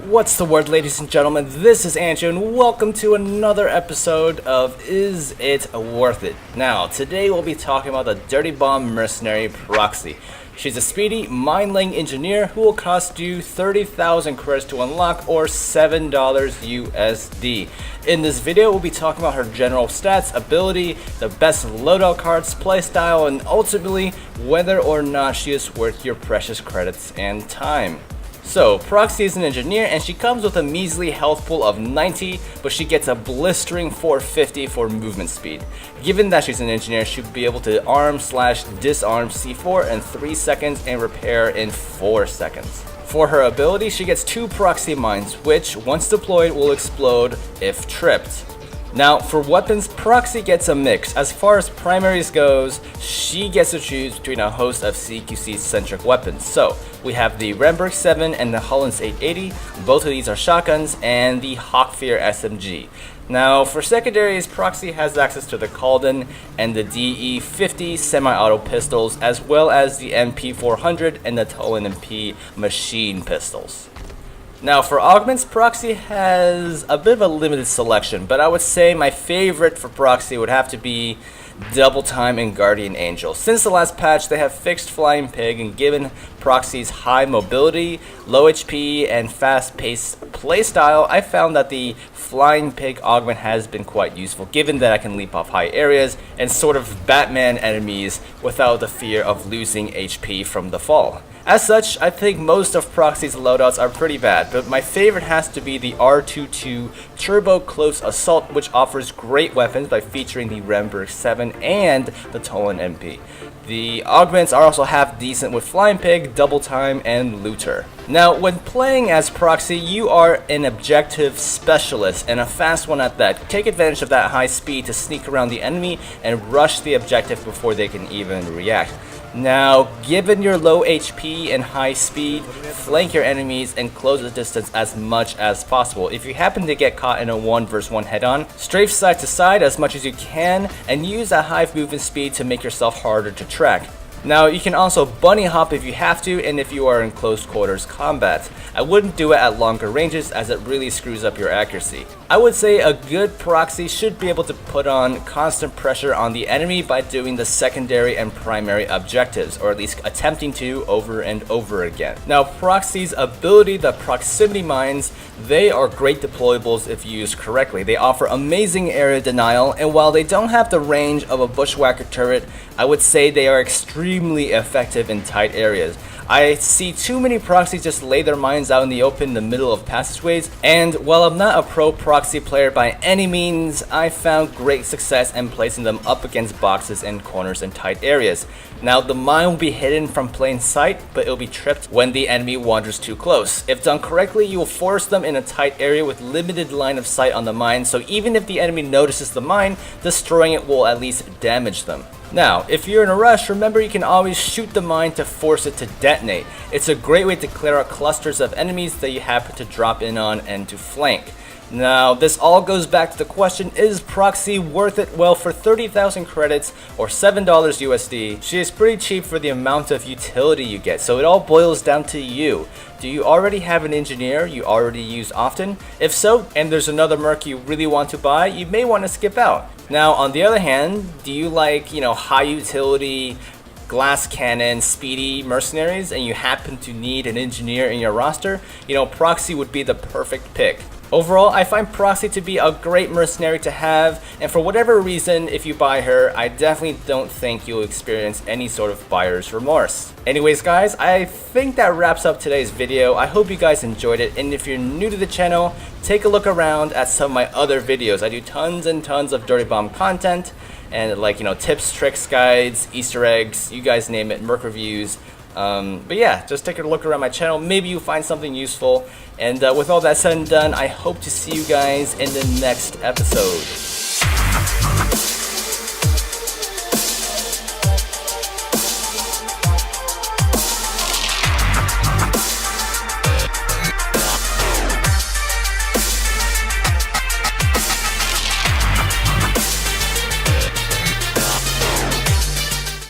What's the word, ladies and gentlemen? This is Andrew, and welcome to another episode of Is It Worth It? Now, today we'll be talking about the Dirty Bomb mercenary Proxy. She's a speedy, mind-laying engineer who will cost you 30,000 credits to unlock, or $7 USD. In this video, we'll be talking about her general stats, ability, the best loadout cards, playstyle, and ultimately, whether or not she is worth your precious credits and time. So, Proxy is an engineer and she comes with a measly health pool of 90, but she gets a blistering 450 for movement speed. Given that she's an engineer, she'll be able to arm/disarm C4 in 3 seconds and repair in 4 seconds. For her ability, she gets 2 Proxy mines, which, once deployed, will explode if tripped. Now, for weapons, Proxy gets a mix. As far as primaries goes, she gets to choose between a host of CQC-centric weapons. So, we have the Merc 7 and the Holland's 880. Both of these are shotguns, and the Hawkfear SMG. Now, for secondaries, Proxy has access to the Calden and the DE50 semi-auto pistols, as well as the MP400 and the Tolen MP machine pistols. Now, for augments, Proxy has a bit of a limited selection, but I would say my favorite for Proxy would have to be Double Time and Guardian Angel. Since the last patch, they have fixed Flying Pig and given Proxy's high mobility, low HP, and fast-paced playstyle. I found that the Flying Pig augment has been quite useful, given that I can leap off high areas and sort of Batman enemies without the fear of losing HP from the fall. As such, I think most of Proxy's loadouts are pretty bad, but my favorite has to be the R22 Turbo Close Assault, which offers great weapons by featuring the Merc 7 and the Tolen MP. The augments are also half decent with Flying Pig, Double Time, and Looter. Now, when playing as Proxy, you are an objective specialist, and a fast one at that. Take advantage of that high speed to sneak around the enemy and rush the objective before they can even react. Now, given your low HP and high speed, flank your enemies and close the distance as much as possible. If you happen to get caught in a 1v1 head-on, strafe side to side as much as you can and use that high movement speed to make yourself harder to track. Now, you can also bunny hop if you have to and if you are in close quarters combat. I wouldn't do it at longer ranges as it really screws up your accuracy. I would say a good Proxy should be able to put on constant pressure on the enemy by doing the secondary and primary objectives, or at least attempting to over and over again. Now, Proxy's ability, the proximity mines, they are great deployables if used correctly. They offer amazing area denial, and while they don't have the range of a bushwhacker turret, I would say they are extremely effective in tight areas. I see too many Proxies just lay their mines out in the open in the middle of passageways, and while I'm not a pro Proxy player by any means, I found great success in placing them up against boxes and corners in tight areas. Now, the mine will be hidden from plain sight, but it will be tripped when the enemy wanders too close. If done correctly, you will force them in a tight area with limited line of sight on the mine, so even if the enemy notices the mine, destroying it will at least damage them. Now, if you're in a rush, remember you can always shoot the mine to force it to detonate. It's a great way to clear out clusters of enemies that you happen to drop in on and to flank. Now, this all goes back to the question, is Proxy worth it? Well, for 30,000 credits or $7 USD, she is pretty cheap for the amount of utility you get, so it all boils down to you. Do you already have an engineer you already use often? If so, and there's another Merc you really want to buy, you may want to skip out. Now, on the other hand, do you like, high utility, glass cannon, speedy mercenaries, and you happen to need an engineer in your roster? Proxy would be the perfect pick. Overall, I find Proxy to be a great mercenary to have, and for whatever reason, if you buy her, I definitely don't think you'll experience any sort of buyer's remorse. Anyways guys, I think that wraps up today's video. I hope you guys enjoyed it, and if you're new to the channel, take a look around at some of my other videos. I do tons and tons of Dirty Bomb content, and tips, tricks, guides, Easter eggs, you guys name it, Merc reviews. But yeah, just take a look around my channel. Maybe you'll find something useful. And with all that said and done, I hope to see you guys in the next episode.